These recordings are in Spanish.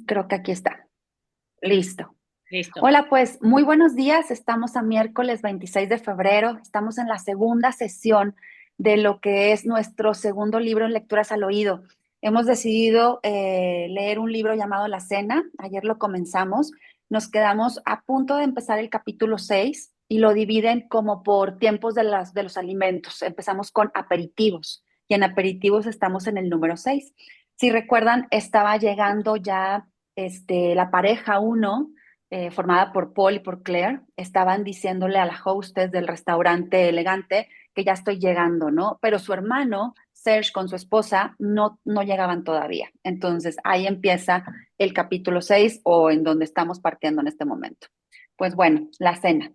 Creo que aquí está. Listo. Listo. Hola, pues muy buenos días. Estamos a miércoles 26 de febrero. Estamos en la segunda sesión de lo que es nuestro segundo libro en lecturas al oído. Hemos decidido leer un libro llamado La Cena. Ayer lo comenzamos. Nos quedamos a punto de empezar el capítulo 6 y lo dividen como por tiempos de los alimentos. Empezamos con aperitivos y en aperitivos estamos en el número 6. Si recuerdan, estaba llegando ya la pareja uno formada por Paul y por Claire, estaban diciéndole a la hostess del restaurante elegante que ya estoy llegando, ¿no? Pero su hermano, Serge, con su esposa, no llegaban todavía. Entonces ahí empieza el capítulo 6 o en donde estamos partiendo en este momento. Pues bueno, la cena.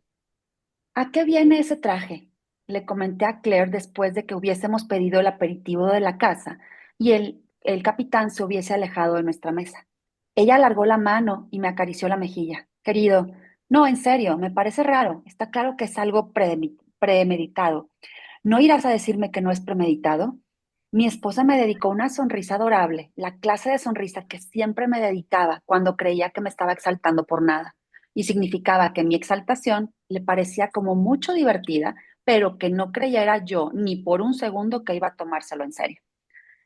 ¿A qué viene ese traje? Le comenté a Claire después de que hubiésemos pedido el aperitivo de la casa y el capitán se hubiese alejado de nuestra mesa. Ella alargó la mano y me acarició la mejilla. Querido, no, en serio, me parece raro. Está claro que es algo premeditado. ¿No irás a decirme que no es premeditado? Mi esposa me dedicó una sonrisa adorable, la clase de sonrisa que siempre me dedicaba cuando creía que me estaba exaltando por nada y significaba que mi exaltación le parecía como mucho divertida, pero que no creyera yo ni por un segundo que iba a tomárselo en serio.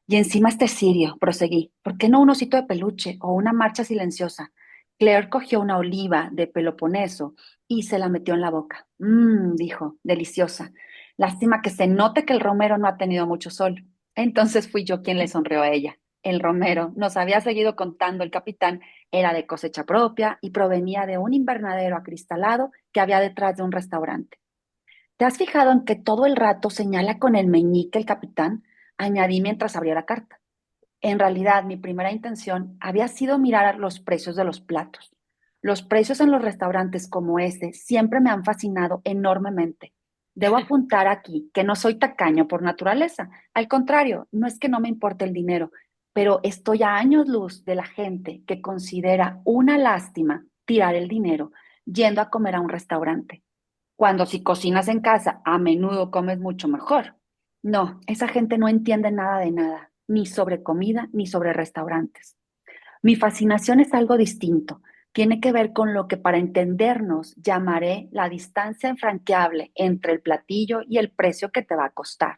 Y encima este cirio, proseguí, ¿por qué no un osito de peluche o una marcha silenciosa? Claire cogió una oliva de Peloponeso y se la metió en la boca. Dijo, deliciosa. Lástima que se note que el romero no ha tenido mucho sol. Entonces fui yo quien le sonrió a ella. El romero, nos había seguido contando el capitán, era de cosecha propia y provenía de un invernadero acristalado que había detrás de un restaurante. ¿Te has fijado en que todo el rato señala con el meñique el capitán? Añadí mientras abría la carta. En realidad, mi primera intención había sido mirar los precios de los platos. Los precios en los restaurantes como este siempre me han fascinado enormemente. Debo apuntar aquí que no soy tacaño por naturaleza. Al contrario, no es que no me importe el dinero, pero estoy a años luz de la gente que considera una lástima tirar el dinero yendo a comer a un restaurante cuando si cocinas en casa a menudo comes mucho mejor. No, esa gente no entiende nada de nada, ni sobre comida, ni sobre restaurantes. Mi fascinación es algo distinto. Tiene que ver con lo que para entendernos llamaré la distancia infranqueable entre el platillo y el precio que te va a costar.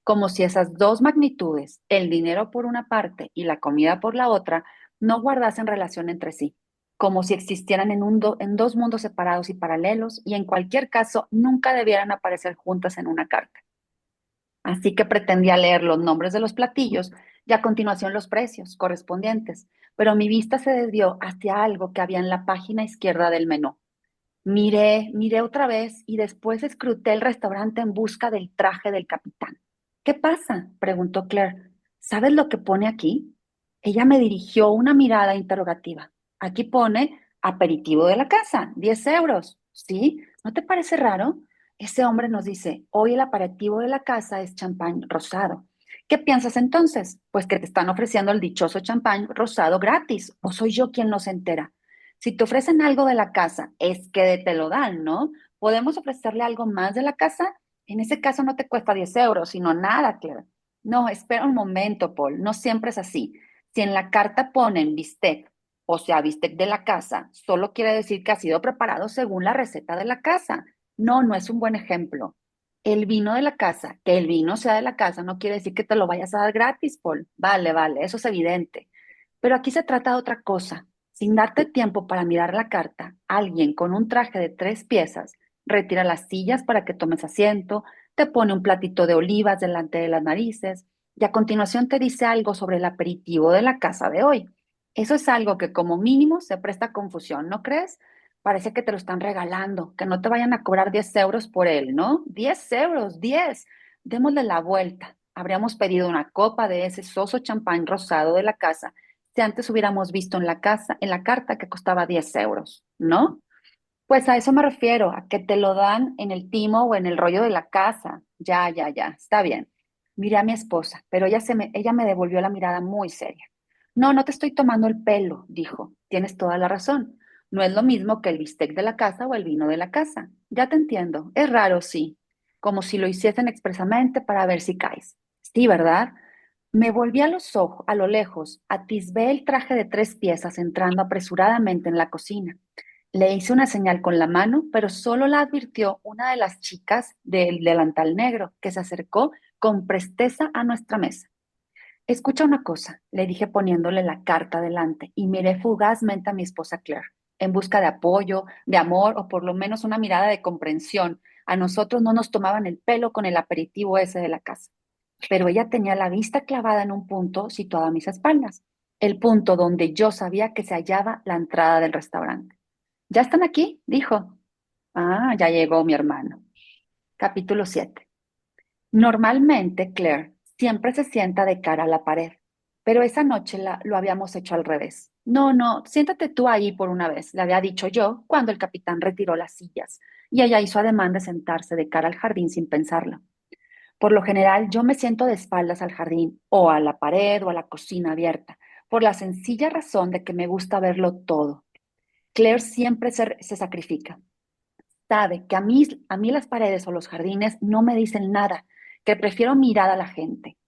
Como si esas dos magnitudes, el dinero por una parte y la comida por la otra, no guardasen relación entre sí, como si existieran en dos mundos separados y paralelos y en cualquier caso nunca debieran aparecer juntas en una carta. Así que pretendía leer los nombres de los platillos y a continuación los precios correspondientes, pero mi vista se desvió hacia algo que había en la página izquierda del menú. Miré otra vez y después escruté el restaurante en busca del traje del capitán. ¿Qué pasa? Preguntó Claire. ¿Sabes lo que pone aquí? Ella me dirigió una mirada interrogativa. Aquí pone aperitivo de la casa, 10 euros. ¿Sí? ¿No te parece raro? Ese hombre nos dice, hoy el aperitivo de la casa es champán rosado. ¿Qué piensas entonces? Pues que te están ofreciendo el dichoso champán rosado gratis, o soy yo quien no se entera. Si te ofrecen algo de la casa, es que te lo dan, ¿no? ¿Podemos ofrecerle algo más de la casa? En ese caso no te cuesta 10 euros, sino nada, Claire. No, espera un momento, Paul. No siempre es así. Si en la carta ponen bistec, o sea, bistec de la casa, solo quiere decir que ha sido preparado según la receta de la casa. No, no es un buen ejemplo. El vino de la casa, que el vino sea de la casa, no quiere decir que te lo vayas a dar gratis, Paul. Vale, vale, eso es evidente. Pero aquí se trata de otra cosa. Sin darte tiempo para mirar la carta, alguien con un traje de 3 piezas retira las sillas para que tomes asiento, te pone un platito de olivas delante de las narices y a continuación te dice algo sobre el aperitivo de la casa de hoy. Eso es algo que como mínimo se presta a confusión, ¿no crees? Parece que te lo están regalando, que no te vayan a cobrar 10 euros por él, ¿no? 10 euros, 10. Démosle la vuelta. Habríamos pedido una copa de ese soso champán rosado de la casa si antes hubiéramos visto en la casa, en la carta que costaba 10 euros, ¿no? Pues a eso me refiero, a que te lo dan en el timo o en el rollo de la casa. Ya, ya, ya, está bien. Miré a mi esposa, pero ella me devolvió la mirada muy seria. No, no te estoy tomando el pelo, dijo. Tienes toda la razón. No es lo mismo que el bistec de la casa o el vino de la casa. Ya te entiendo. Es raro, sí. Como si lo hiciesen expresamente para ver si caes. Sí, ¿verdad? Me volví a lo lejos, atisbé el traje de 3 piezas entrando apresuradamente en la cocina. Le hice una señal con la mano, pero solo la advirtió una de las chicas del delantal negro, que se acercó con presteza a nuestra mesa. Escucha una cosa, le dije poniéndole la carta delante y miré fugazmente a mi esposa Claire, en busca de apoyo, de amor o por lo menos una mirada de comprensión. A nosotros no nos tomaban el pelo con el aperitivo ese de la casa, pero ella tenía la vista clavada en un punto situado a mis espaldas, el punto donde yo sabía que se hallaba la entrada del restaurante. ¿Ya están aquí? Dijo. Ah, ya llegó mi hermano. Capítulo 7. Normalmente Claire siempre se sienta de cara a la pared, pero esa noche lo habíamos hecho al revés. No, no, siéntate tú ahí por una vez, le había dicho yo cuando el capitán retiró las sillas y ella hizo ademán de sentarse de cara al jardín sin pensarlo. Por lo general, yo me siento de espaldas al jardín o a la pared o a la cocina abierta, por la sencilla razón de que me gusta verlo todo. Claire siempre se sacrifica. Sabe que a mí las paredes o los jardines no me dicen nada, que prefiero mirar a la gente.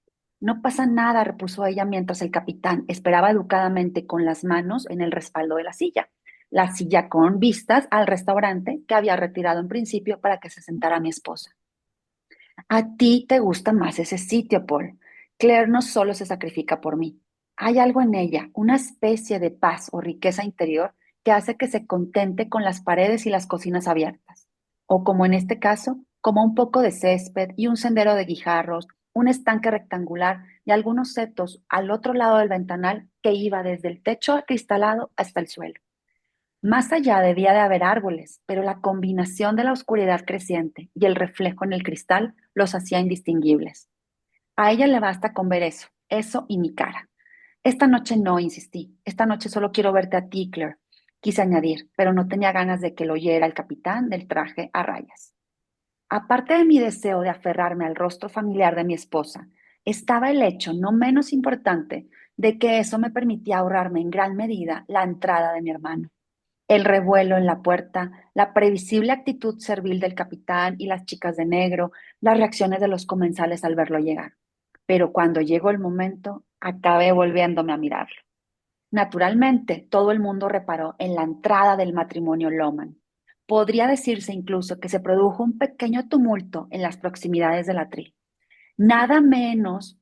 No pasa nada, repuso ella mientras el capitán esperaba educadamente con las manos en el respaldo de la silla con vistas al restaurante que había retirado en principio para que se sentara mi esposa. A ti te gusta más ese sitio, Paul. Claire no solo se sacrifica por mí. Hay algo en ella, una especie de paz o riqueza interior que hace que se contente con las paredes y las cocinas abiertas. O como en este caso, como un poco de césped y un sendero de guijarros, un estanque rectangular y algunos setos al otro lado del ventanal que iba desde el techo acristalado hasta el suelo. Más allá debía de haber árboles, pero la combinación de la oscuridad creciente y el reflejo en el cristal los hacía indistinguibles. A ella le basta con ver eso y mi cara. Esta noche no, insistí. Esta noche solo quiero verte a ti, Claire. Quise añadir, pero no tenía ganas de que lo oyera el capitán del traje a rayas. Aparte de mi deseo de aferrarme al rostro familiar de mi esposa, estaba el hecho no menos importante de que eso me permitía ahorrarme en gran medida la entrada de mi hermano. El revuelo en la puerta, la previsible actitud servil del capitán y las chicas de negro, las reacciones de los comensales al verlo llegar. Pero cuando llegó el momento, acabé volviéndome a mirarlo. Naturalmente, todo el mundo reparó en la entrada del matrimonio Loman. Podría decirse incluso que se produjo un pequeño tumulto en las proximidades del atril. Nada menos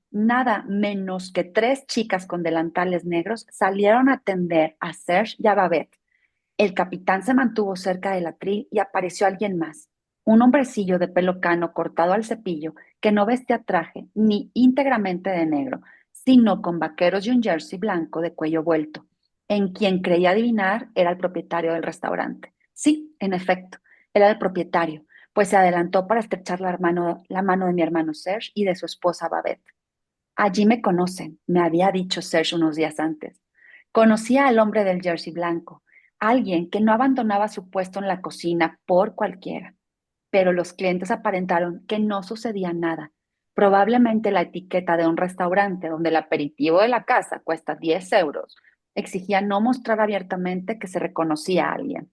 que 3 chicas con delantales negros salieron a atender a Serge y a Babette. El capitán se mantuvo cerca del atril y apareció alguien más, un hombrecillo de pelo cano cortado al cepillo que no vestía traje ni íntegramente de negro, sino con vaqueros y un jersey blanco de cuello vuelto, en quien creía adivinar era el propietario del restaurante. Sí, en efecto, era el propietario, pues se adelantó para estrechar la mano de mi hermano Serge y de su esposa Babette. Allí me conocen, me había dicho Serge unos días antes. Conocía al hombre del jersey blanco, alguien que no abandonaba su puesto en la cocina por cualquiera. Pero los clientes aparentaron que no sucedía nada. Probablemente la etiqueta de un restaurante donde el aperitivo de la casa cuesta 10 euros exigía no mostrar abiertamente que se reconocía a alguien.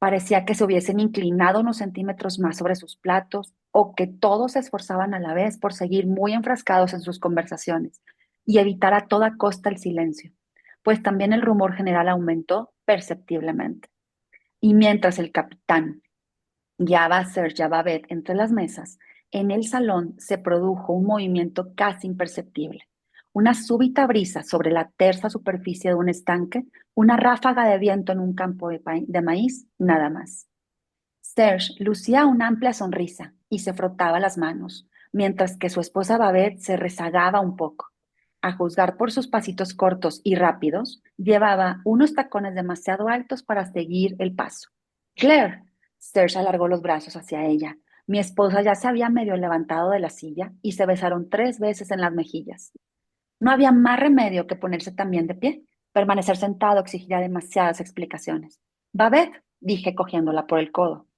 Parecía que se hubiesen inclinado unos centímetros más sobre sus platos o que todos se esforzaban a la vez por seguir muy enfrascados en sus conversaciones y evitar a toda costa el silencio, pues también el rumor general aumentó perceptiblemente. Y mientras el capitán guiaba a Serge y a Babette entre las mesas, en el salón se produjo un movimiento casi imperceptible. Una súbita brisa sobre la tersa superficie de un estanque, una ráfaga de viento en un campo de maíz, nada más. Serge lucía una amplia sonrisa y se frotaba las manos, mientras que su esposa Babette se rezagaba un poco. A juzgar por sus pasitos cortos y rápidos, llevaba unos tacones demasiado altos para seguir el paso. Claire, Serge alargó los brazos hacia ella. Mi esposa ya se había medio levantado de la silla y se besaron 3 veces en las mejillas. No había más remedio que ponerse también de pie. Permanecer sentado exigiría demasiadas explicaciones. Babette, dije cogiéndola por el codo.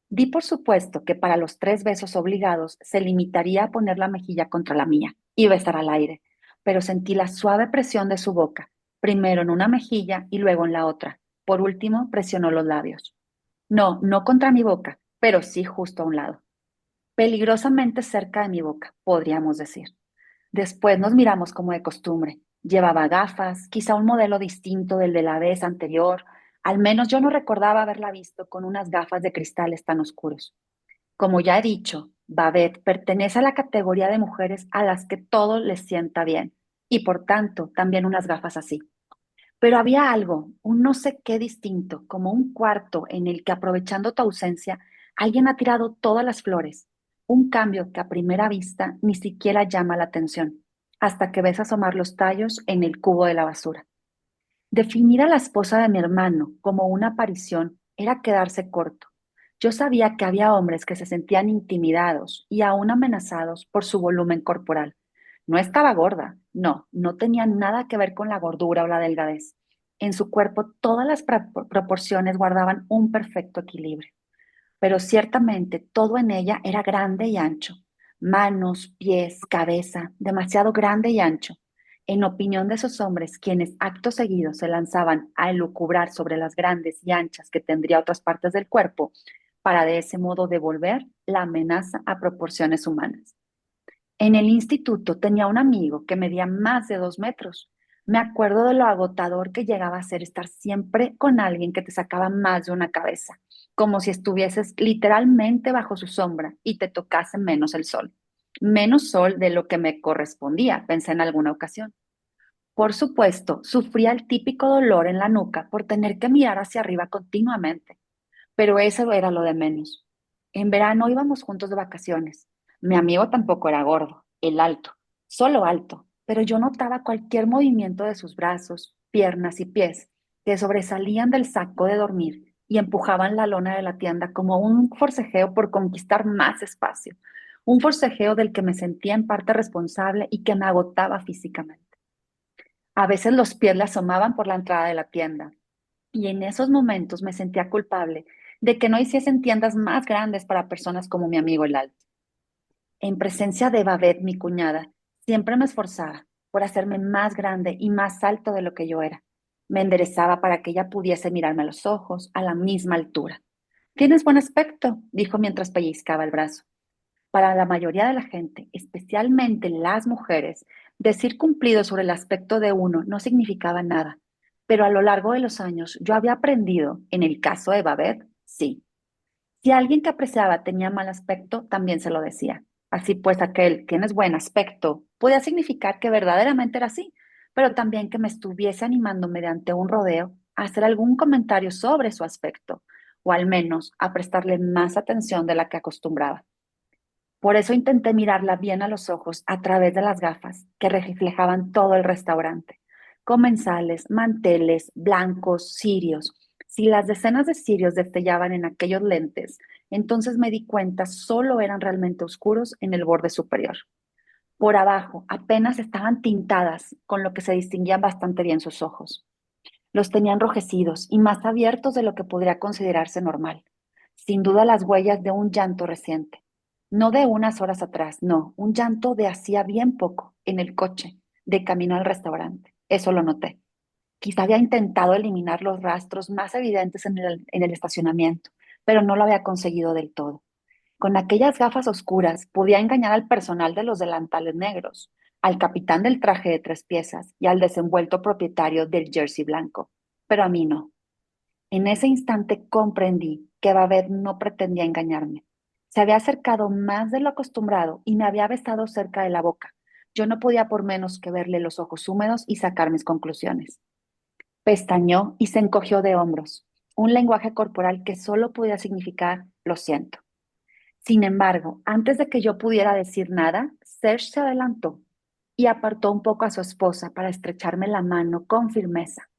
Di por supuesto que para los 3 besos obligados se limitaría a poner la mejilla contra la mía y besar al aire, pero sentí la suave presión de su boca, primero en una mejilla y luego en la otra. Por último, presionó los labios. No, no contra mi boca, pero sí justo a un lado. Peligrosamente cerca de mi boca, podríamos decir. Después nos miramos como de costumbre. Llevaba gafas, quizá un modelo distinto del de la vez anterior. Al menos yo no recordaba haberla visto con unas gafas de cristales tan oscuros. Como ya he dicho, Babette pertenece a la categoría de mujeres a las que todo les sienta bien, y por tanto también unas gafas así. Pero había algo, un no sé qué distinto, como un cuarto en el que, aprovechando tu ausencia, alguien ha tirado todas las flores. Un cambio que a primera vista ni siquiera llama la atención, hasta que ves asomar los tallos en el cubo de la basura. Definir a la esposa de mi hermano como una aparición era quedarse corto. Yo sabía que había hombres que se sentían intimidados y aún amenazados por su volumen corporal. No estaba gorda, no, no tenía nada que ver con la gordura o la delgadez. En su cuerpo todas las proporciones guardaban un perfecto equilibrio, pero ciertamente todo en ella era grande y ancho. Manos, pies, cabeza, demasiado grande y ancho. En opinión de esos hombres, quienes acto seguido se lanzaban a elucubrar sobre las grandes y anchas que tendría otras partes del cuerpo, para de ese modo devolver la amenaza a proporciones humanas. En el instituto tenía un amigo que medía más de 2 metros. Me acuerdo de lo agotador que llegaba a ser estar siempre con alguien que te sacaba más de una cabeza, como si estuvieses literalmente bajo su sombra y te tocase menos el sol. Menos sol de lo que me correspondía, pensé en alguna ocasión. Por supuesto, sufría el típico dolor en la nuca por tener que mirar hacia arriba continuamente, pero eso era lo de menos. En verano íbamos juntos de vacaciones. Mi amigo tampoco era gordo, el alto, solo alto, pero yo notaba cualquier movimiento de sus brazos, piernas y pies que sobresalían del saco de dormir y empujaban la lona de la tienda como un forcejeo por conquistar más espacio, un forcejeo del que me sentía en parte responsable y que me agotaba físicamente. A veces los pies le asomaban por la entrada de la tienda, y en esos momentos me sentía culpable de que no hiciesen tiendas más grandes para personas como mi amigo el Alto. En presencia de Babette, mi cuñada, siempre me esforzaba por hacerme más grande y más alto de lo que yo era. Me enderezaba para que ella pudiese mirarme a los ojos a la misma altura. Tienes buen aspecto, dijo mientras pellizcaba el brazo. Para la mayoría de la gente, especialmente las mujeres, decir cumplido sobre el aspecto de uno no significaba nada. Pero a lo largo de los años yo había aprendido, en el caso de Babette, sí. Si alguien que apreciaba tenía mal aspecto, también se lo decía. Así pues, aquel tienes buen aspecto podía significar que verdaderamente era así, pero también que me estuviese animando mediante un rodeo a hacer algún comentario sobre su aspecto, o al menos a prestarle más atención de la que acostumbraba. Por eso intenté mirarla bien a los ojos a través de las gafas que reflejaban todo el restaurante. Comensales, manteles, blancos, cirios. Si las decenas de cirios destellaban en aquellos lentes, entonces me di cuenta solo eran realmente oscuros en el borde superior. Por abajo apenas estaban tintadas, con lo que se distinguían bastante bien sus ojos. Los tenía enrojecidos y más abiertos de lo que podría considerarse normal. Sin duda las huellas de un llanto reciente. No de unas horas atrás, no, un llanto de hacía bien poco, en el coche, de camino al restaurante. Eso lo noté. Quizá había intentado eliminar los rastros más evidentes en el estacionamiento, pero no lo había conseguido del todo. Con aquellas gafas oscuras podía engañar al personal de los delantales negros, al capitán del traje de 3 piezas y al desenvuelto propietario del jersey blanco, pero a mí no. En ese instante comprendí que Babette no pretendía engañarme. Se había acercado más de lo acostumbrado y me había besado cerca de la boca. Yo no podía por menos que verle los ojos húmedos y sacar mis conclusiones. Pestañeó y se encogió de hombros, un lenguaje corporal que solo podía significar lo siento. Sin embargo, antes de que yo pudiera decir nada, Serge se adelantó y apartó un poco a su esposa para estrecharme la mano con firmeza.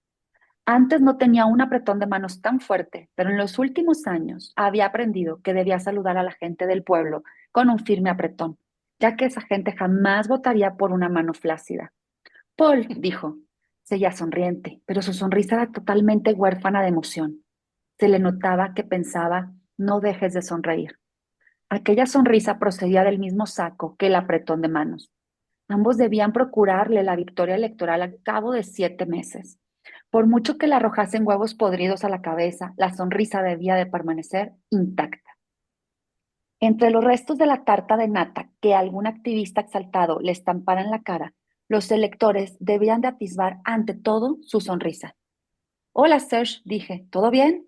Antes no tenía un apretón de manos tan fuerte, pero en los últimos años había aprendido que debía saludar a la gente del pueblo con un firme apretón, ya que esa gente jamás votaría por una mano flácida. Paul, dijo, seguía sonriente, pero su sonrisa era totalmente huérfana de emoción. Se le notaba que pensaba, no dejes de sonreír. Aquella sonrisa procedía del mismo saco que el apretón de manos. Ambos debían procurarle la victoria electoral al cabo de 7 meses. Por mucho que le arrojasen huevos podridos a la cabeza, la sonrisa debía de permanecer intacta. Entre los restos de la tarta de nata que algún activista exaltado le estampara en la cara, los electores debían de atisbar ante todo su sonrisa. Hola, Serge, dije, ¿todo bien?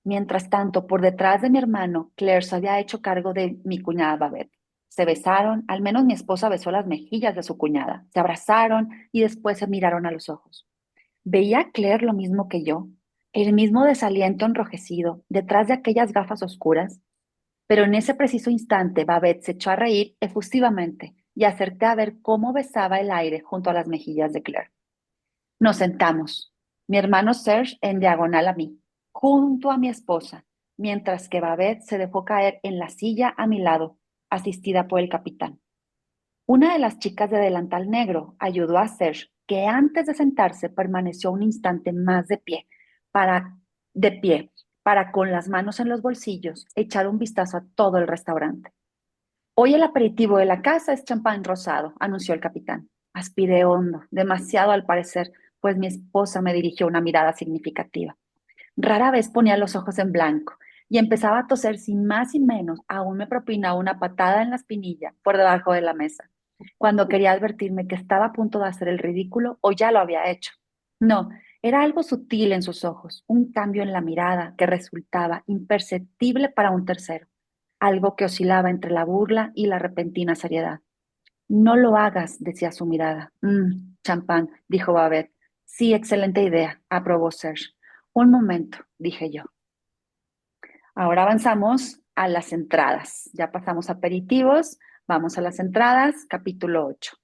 Mientras tanto, por detrás de mi hermano, Claire se había hecho cargo de mi cuñada Babette. Se besaron, al menos mi esposa besó las mejillas de su cuñada. Se abrazaron y después se miraron a los ojos. Veía a Claire lo mismo que yo, el mismo desaliento enrojecido detrás de aquellas gafas oscuras, pero en ese preciso instante Babette se echó a reír efusivamente y acerté a ver cómo besaba el aire junto a las mejillas de Claire. Nos sentamos, mi hermano Serge en diagonal a mí, junto a mi esposa, mientras que Babette se dejó caer en la silla a mi lado, asistida por el capitán. Una de las chicas de delantal negro ayudó a Serge, que antes de sentarse permaneció un instante más para, de pie, para con las manos en los bolsillos echar un vistazo a todo el restaurante. Hoy el aperitivo de la casa es champán rosado, anunció el capitán. Aspiré hondo, demasiado al parecer, pues mi esposa me dirigió una mirada significativa. Rara vez ponía los ojos en blanco y empezaba a toser sin más y menos, aún me propinaba una patada en la espinilla por debajo de la mesa, cuando quería advertirme que estaba a punto de hacer el ridículo o ya lo había hecho. No, era algo sutil en sus ojos, un cambio en la mirada que resultaba imperceptible para un tercero, algo que oscilaba entre la burla y la repentina seriedad. No lo hagas, decía su mirada. Champán, dijo Babette. Sí, excelente idea, aprobó Serge. Un momento, dije yo. Ahora avanzamos a las entradas. Ya pasamos aperitivos, vamos a las entradas, capítulo 8.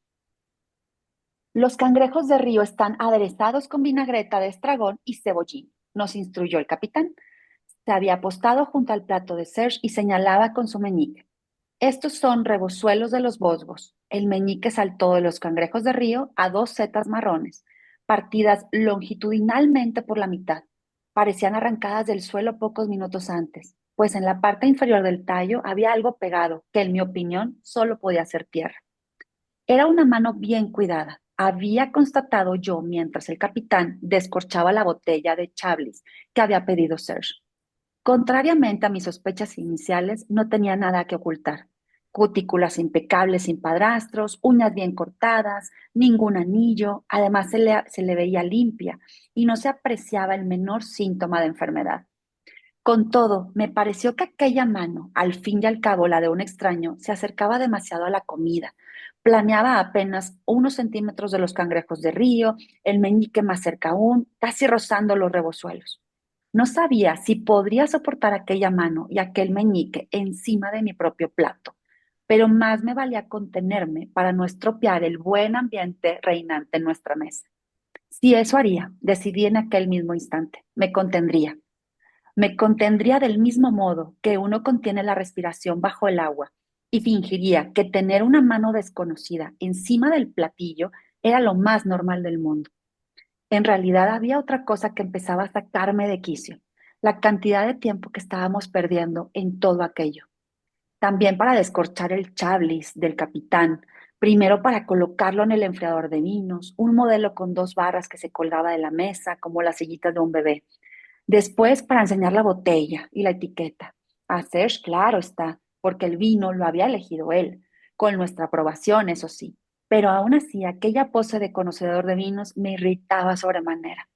Los cangrejos de río están aderezados con vinagreta de estragón y cebollín, nos instruyó el capitán. Se había apostado junto al plato de Serge y señalaba con su meñique. Estos son rebozuelos de los Vosgos. El meñique saltó de los cangrejos de río a dos setas marrones, partidas longitudinalmente por la mitad. Parecían arrancadas del suelo pocos minutos antes, pues en la parte inferior del tallo había algo pegado que, en mi opinión, solo podía ser tierra. Era una mano bien cuidada. Había constatado yo mientras el capitán descorchaba la botella de Chablis que había pedido Serge. Contrariamente a mis sospechas iniciales, no tenía nada que ocultar. Cutículas impecables sin padrastros, uñas bien cortadas, ningún anillo, además se le veía limpia y no se apreciaba el menor síntoma de enfermedad. Con todo, me pareció que aquella mano, al fin y al cabo la de un extraño, se acercaba demasiado a la comida. Planeaba apenas unos centímetros de los cangrejos de río, el meñique más cerca aún, casi rozando los rebozuelos. No sabía si podría soportar aquella mano y aquel meñique encima de mi propio plato, pero más me valía contenerme para no estropear el buen ambiente reinante en nuestra mesa. Si eso haría, decidí en aquel mismo instante, me contendría. Me contendría del mismo modo que uno contiene la respiración bajo el agua y fingiría que tener una mano desconocida encima del platillo era lo más normal del mundo. En realidad había otra cosa que empezaba a sacarme de quicio, la cantidad de tiempo que estábamos perdiendo en todo aquello. También para descorchar el chablis del capitán, primero para colocarlo en el enfriador de vinos, un modelo con dos barras que se colgaba de la mesa como las sillitas de un bebé. Después para enseñar la botella y la etiqueta. A Serge, claro está, porque el vino lo había elegido él, con nuestra aprobación, eso sí. Pero aún así, aquella pose de conocedor de vinos me irritaba sobremanera.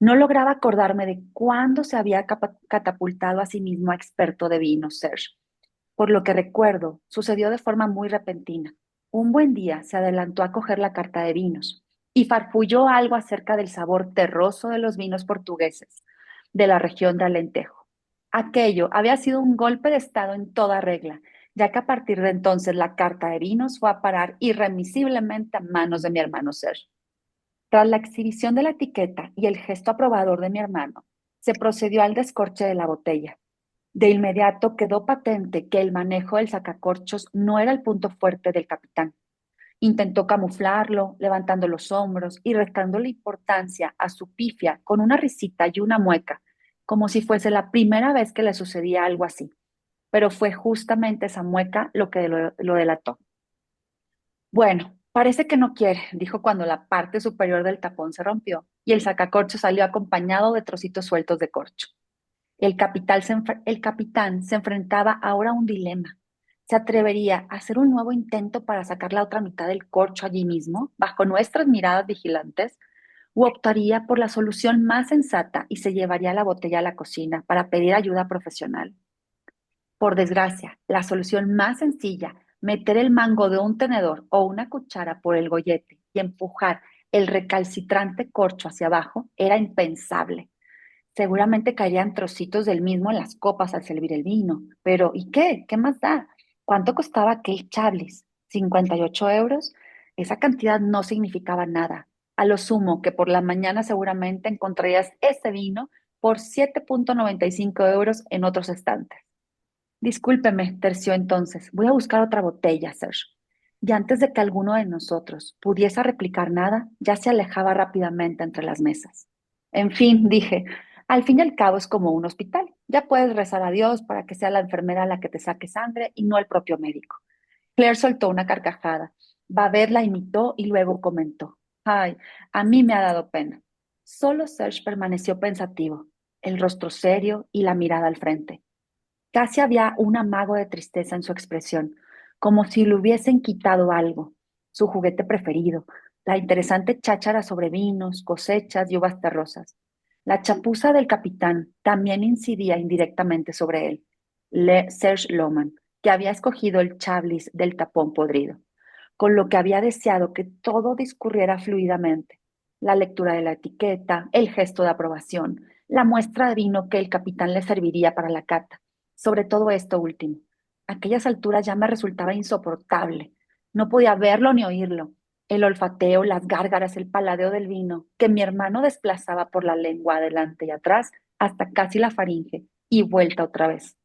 No lograba acordarme de cuándo se había catapultado a sí mismo a experto de vinos, Serge. Por lo que recuerdo, sucedió de forma muy repentina. Un buen día se adelantó a coger la carta de vinos y farfulló algo acerca del sabor terroso de los vinos portugueses de la región de Alentejo. Aquello había sido un golpe de estado en toda regla, ya que a partir de entonces la carta de vinos fue a parar irremisiblemente a manos de mi hermano Serge. Tras la exhibición de la etiqueta y el gesto aprobador de mi hermano, se procedió al descorche de la botella. De inmediato quedó patente que el manejo del sacacorchos no era el punto fuerte del capitán. Intentó camuflarlo, levantando los hombros y restándole importancia a su pifia con una risita y una mueca, como si fuese la primera vez que le sucedía algo así. Pero fue justamente esa mueca lo que lo delató. Bueno, parece que no quiere, dijo cuando la parte superior del tapón se rompió y el sacacorcho salió acompañado de trocitos sueltos de corcho. El capitán se enfrentaba ahora a un dilema. ¿Se atrevería a hacer un nuevo intento para sacar la otra mitad del corcho allí mismo, bajo nuestras miradas vigilantes? ¿O optaría por la solución más sensata y se llevaría la botella a la cocina para pedir ayuda profesional? Por desgracia, la solución más sencilla, meter el mango de un tenedor o una cuchara por el gollete y empujar el recalcitrante corcho hacia abajo, era impensable. Seguramente caerían trocitos del mismo en las copas al servir el vino. Pero, ¿y qué? ¿Qué más da? ¿Cuánto costaba aquel Chablis? ¿58 euros? Esa cantidad no significaba nada. A lo sumo que por la mañana seguramente encontrarías ese vino por 7,95 euros en otros estantes. Discúlpeme, terció entonces. Voy a buscar otra botella, Serge. Y antes de que alguno de nosotros pudiese replicar nada, ya se alejaba rápidamente entre las mesas. En fin, dije, al fin y al cabo es como un hospital. Ya puedes rezar a Dios para que sea la enfermera la que te saque sangre y no el propio médico. Claire soltó una carcajada. Babette la imitó y luego comentó. Ay, a mí me ha dado pena. Solo Serge permaneció pensativo, el rostro serio y la mirada al frente. Casi había un amago de tristeza en su expresión, como si le hubiesen quitado algo, su juguete preferido, la interesante cháchara sobre vinos, cosechas y uvas terrosas. La chapuza del capitán también incidía indirectamente sobre él, Serge Loman, que había escogido el chablis del tapón podrido, con lo que había deseado que todo discurriera fluidamente. La lectura de la etiqueta, el gesto de aprobación, la muestra de vino que el capitán le serviría para la cata, sobre todo esto último. A aquellas alturas ya me resultaba insoportable. No podía verlo ni oírlo. El olfateo, las gárgaras, el paladeo del vino, que mi hermano desplazaba por la lengua adelante y atrás hasta casi la faringe, y vuelta otra vez.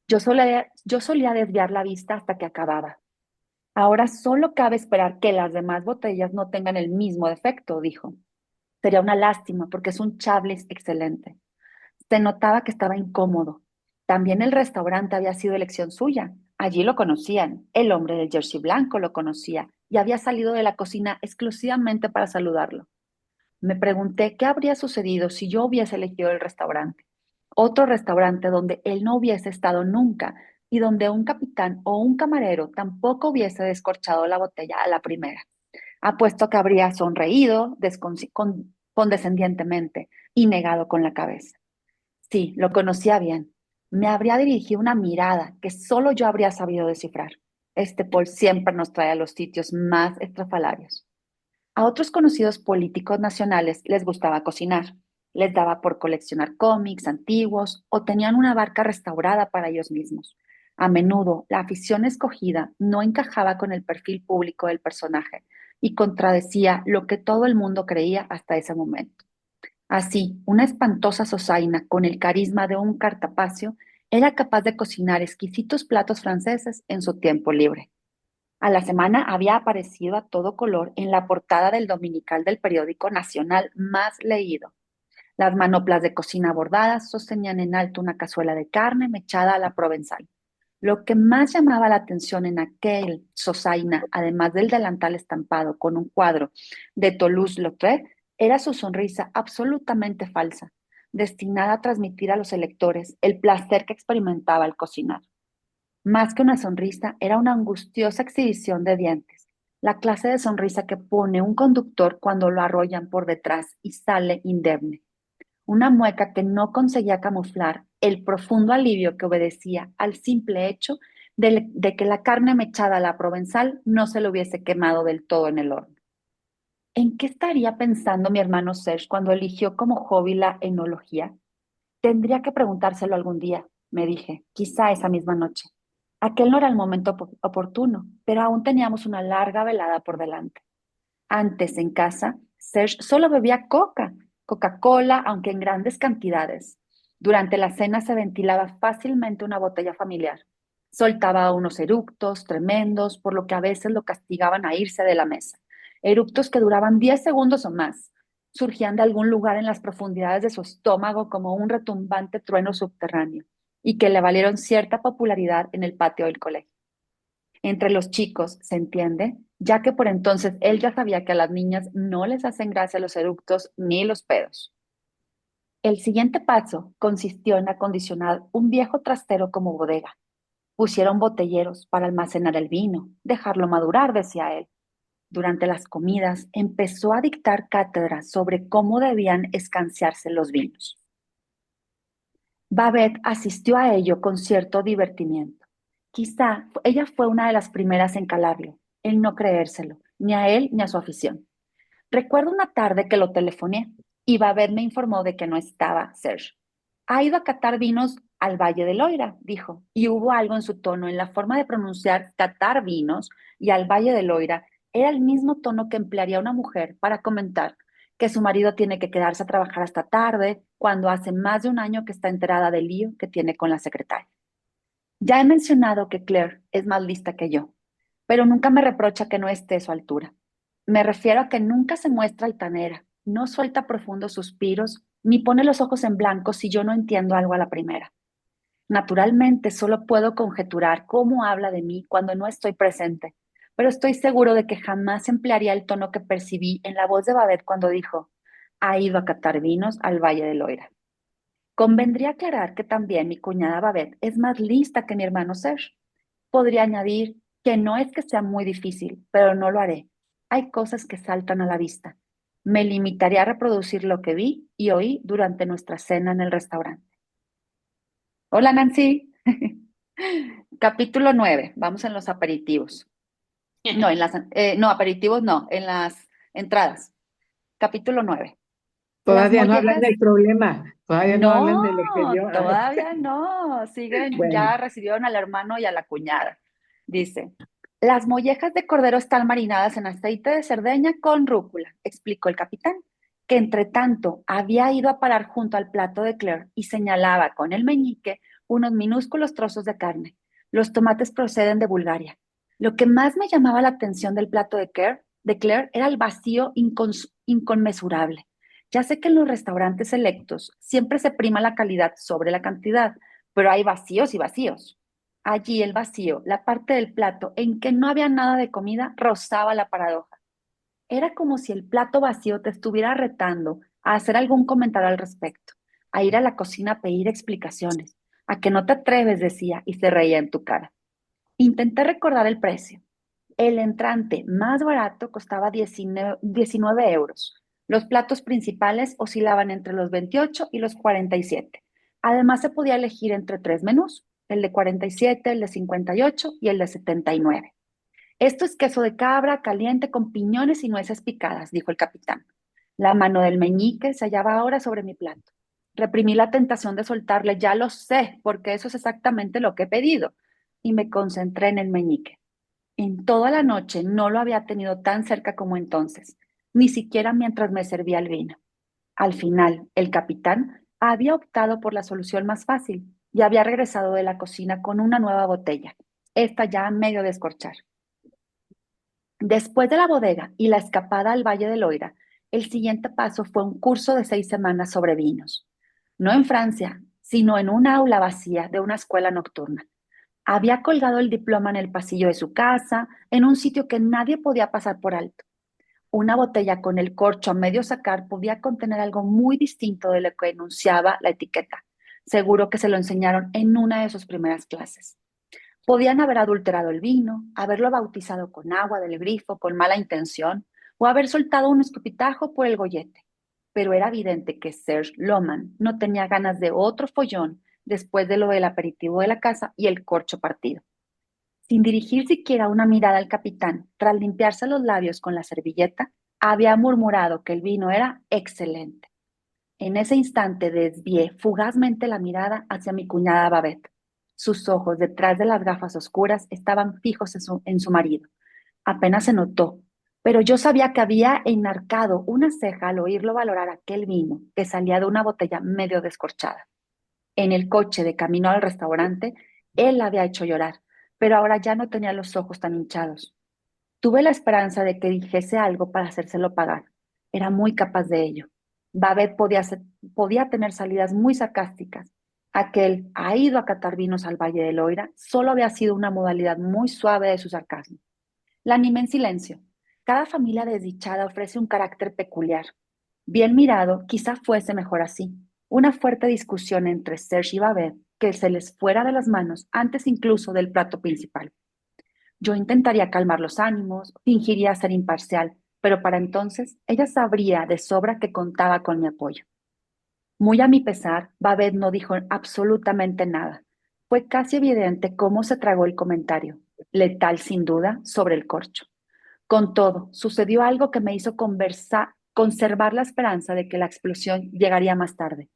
Yo solía desviar la vista hasta que acababa. Ahora solo cabe esperar que las demás botellas no tengan el mismo defecto, dijo. Sería una lástima porque es un Chablis excelente. Se notaba que estaba incómodo. También el restaurante había sido elección suya. Allí lo conocían. El hombre del jersey blanco lo conocía y había salido de la cocina exclusivamente para saludarlo. Me pregunté qué habría sucedido si yo hubiese elegido el restaurante. Otro restaurante donde él no hubiese estado nunca y donde un capitán o un camarero tampoco hubiese descorchado la botella a la primera. Apuesto que habría sonreído condescendientemente y negado con la cabeza. Sí, lo conocía bien. Me habría dirigido una mirada que solo yo habría sabido descifrar. Este Paul siempre nos trae a los sitios más estrafalarios. A otros conocidos políticos nacionales les gustaba cocinar. Les daba por coleccionar cómics antiguos o tenían una barca restaurada para ellos mismos. A menudo, la afición escogida no encajaba con el perfil público del personaje y contradecía lo que todo el mundo creía hasta ese momento. Así, una espantosa zozaina con el carisma de un cartapacio era capaz de cocinar exquisitos platos franceses en su tiempo libre. A la semana había aparecido a todo color en la portada del dominical del periódico nacional más leído. Las manoplas de cocina bordadas sostenían en alto una cazuela de carne mechada a la provenzal. Lo que más llamaba la atención en aquel Sosaina, además del delantal estampado con un cuadro de Toulouse-Lautrec, era su sonrisa absolutamente falsa, destinada a transmitir a los electores el placer que experimentaba al cocinar. Más que una sonrisa, era una angustiosa exhibición de dientes, la clase de sonrisa que pone un conductor cuando lo arrollan por detrás y sale indemne. Una mueca que no conseguía camuflar el profundo alivio que obedecía al simple hecho de que la carne mechada a la provenzal no se le hubiese quemado del todo en el horno. ¿En qué estaría pensando mi hermano Serge cuando eligió como hobby la enología? Tendría que preguntárselo algún día, me dije, quizá esa misma noche. Aquel no era el momento oportuno, pero aún teníamos una larga velada por delante. Antes, en casa, Serge solo bebía Coca-Cola, aunque en grandes cantidades. Durante la cena se ventilaba fácilmente una botella familiar. Soltaba unos eructos tremendos, por lo que a veces lo castigaban a irse de la mesa. Eructos que duraban 10 segundos o más. Surgían de algún lugar en las profundidades de su estómago como un retumbante trueno subterráneo y que le valieron cierta popularidad en el patio del colegio. Entre los chicos, ¿se entiende? Ya que por entonces él ya sabía que a las niñas no les hacen gracia los eructos ni los pedos. El siguiente paso consistió en acondicionar un viejo trastero como bodega. Pusieron botelleros para almacenar el vino, dejarlo madurar, decía él. Durante las comidas empezó a dictar cátedras sobre cómo debían escanciarse los vinos. Babette asistió a ello con cierto divertimiento. Quizá ella fue una de las primeras en calarlo, en no creérselo, ni a él ni a su afición. Recuerdo una tarde que lo telefoné y Babette me informó de que no estaba Serge. Ha ido a catar vinos al Valle del Loira, dijo, y hubo algo en su tono, en la forma de pronunciar catar vinos y al Valle del Loira. Era el mismo tono que emplearía una mujer para comentar que su marido tiene que quedarse a trabajar hasta tarde cuando hace más de un año que está enterada del lío que tiene con la secretaria. Ya he mencionado que Claire es más lista que yo, pero nunca me reprocha que no esté a su altura. Me refiero a que nunca se muestra altanera, no suelta profundos suspiros, ni pone los ojos en blanco si yo no entiendo algo a la primera. Naturalmente, solo puedo conjeturar cómo habla de mí cuando no estoy presente, pero estoy seguro de que jamás emplearía el tono que percibí en la voz de Babette cuando dijo, ha ido a catar vinos al Valle del Loira. Convendría aclarar que también mi cuñada Babette es más lista que mi hermano Serge. Podría añadir que no es que sea muy difícil, pero no lo haré. Hay cosas que saltan a la vista. Me limitaré a reproducir lo que vi y oí durante nuestra cena en el restaurante. Hola Nancy. Capítulo 9. Vamos en los aperitivos. No, no, aperitivos no, en las entradas. Capítulo 9. Las Todavía no hablan mollejas. del problema, todavía no hablan No, de lo que yo. todavía no. Siguen, Bueno, ya recibieron al hermano y a la cuñada. Dice, las mollejas de cordero están marinadas en aceite de cerdeña con rúcula, explicó el capitán, que entre tanto había ido a parar junto al plato de Claire y señalaba con el meñique unos minúsculos trozos de carne. Los tomates proceden de Bulgaria. Lo que más me llamaba la atención del plato de Claire era el vacío inconmensurable. Ya sé que en los restaurantes selectos siempre se prima la calidad sobre la cantidad, pero hay vacíos y vacíos. Allí el vacío, la parte del plato en que no había nada de comida, rozaba la paradoja. Era como si el plato vacío te estuviera retando a hacer algún comentario al respecto, a ir a la cocina a pedir explicaciones, a que no te atreves, decía, y se reía en tu cara. Intenté recordar el precio. El entrante más barato costaba 19 euros. Los platos principales oscilaban entre los 28 y los 47. Además, se podía elegir entre tres menús, el de 47, el de 58 y el de 79. Esto es queso de cabra caliente con piñones y nueces picadas, dijo el capitán. La mano del meñique se hallaba ahora sobre mi plato. Reprimí la tentación de soltarle, ya lo sé, porque eso es exactamente lo que he pedido, y me concentré en el meñique. En toda la noche no lo había tenido tan cerca como entonces, ni siquiera mientras me servía el vino. Al final, el capitán había optado por la solución más fácil y había regresado de la cocina con una nueva botella, esta ya a medio descorchar. Después de la bodega y la escapada al Valle del Loira, el siguiente paso fue un curso de 6 semanas sobre vinos. No en Francia, sino en una aula vacía de una escuela nocturna. Había colgado el diploma en el pasillo de su casa, en un sitio que nadie podía pasar por alto. Una botella con el corcho a medio sacar podía contener algo muy distinto de lo que enunciaba la etiqueta. Seguro que se lo enseñaron en una de sus primeras clases. Podían haber adulterado el vino, haberlo bautizado con agua del grifo con mala intención, o haber soltado un escupitajo por el gollete. Pero era evidente que Serge Loman no tenía ganas de otro follón después de lo del aperitivo de la casa y el corcho partido. Sin dirigir siquiera una mirada al capitán, tras limpiarse los labios con la servilleta, había murmurado que el vino era excelente. En ese instante desvié fugazmente la mirada hacia mi cuñada Babette. Sus ojos, detrás de las gafas oscuras, estaban fijos en su marido. Apenas se notó, pero yo sabía que había enarcado una ceja al oírlo valorar aquel vino que salía de una botella medio descorchada. En el coche de camino al restaurante, él la había hecho llorar, pero ahora ya no tenía los ojos tan hinchados. Tuve la esperanza de que dijese algo para hacérselo pagar. Era muy capaz de ello. Babette podía tener salidas muy sarcásticas. Aquel ha ido a catar vinos al Valle del Loira solo había sido una modalidad muy suave de su sarcasmo. La animé en silencio. Cada familia desdichada ofrece un carácter peculiar. Bien mirado, quizá fuese mejor así. Una fuerte discusión entre Serge y Babette que se les fuera de las manos antes incluso del plato principal. Yo intentaría calmar los ánimos, fingiría ser imparcial, pero para entonces ella sabría de sobra que contaba con mi apoyo. Muy a mi pesar, Babette no dijo absolutamente nada. Fue casi evidente cómo se tragó el comentario, letal sin duda, sobre el corcho. Con todo, sucedió algo que me hizo conservar la esperanza de que la explosión llegaría más tarde.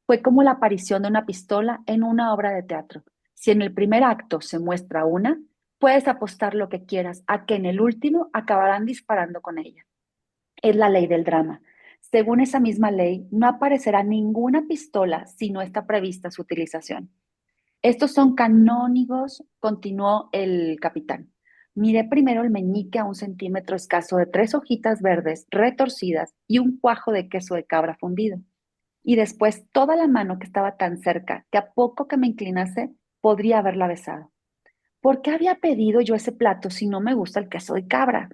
Fue como la aparición de una pistola en una obra de teatro. Si en el primer acto se muestra una, puedes apostar lo que quieras a que en el último acabarán disparando con ella. Es la ley del drama. Según esa misma ley, no aparecerá ninguna pistola si no está prevista su utilización. Estos son canónigos, continuó el capitán. Miré primero el meñique a 1 centímetro escaso de 3 hojitas verdes retorcidas y un cuajo de queso de cabra fundido. Y después toda la mano que estaba tan cerca que a poco que me inclinase podría haberla besado. ¿Por qué había pedido yo ese plato si no me gusta el queso de cabra?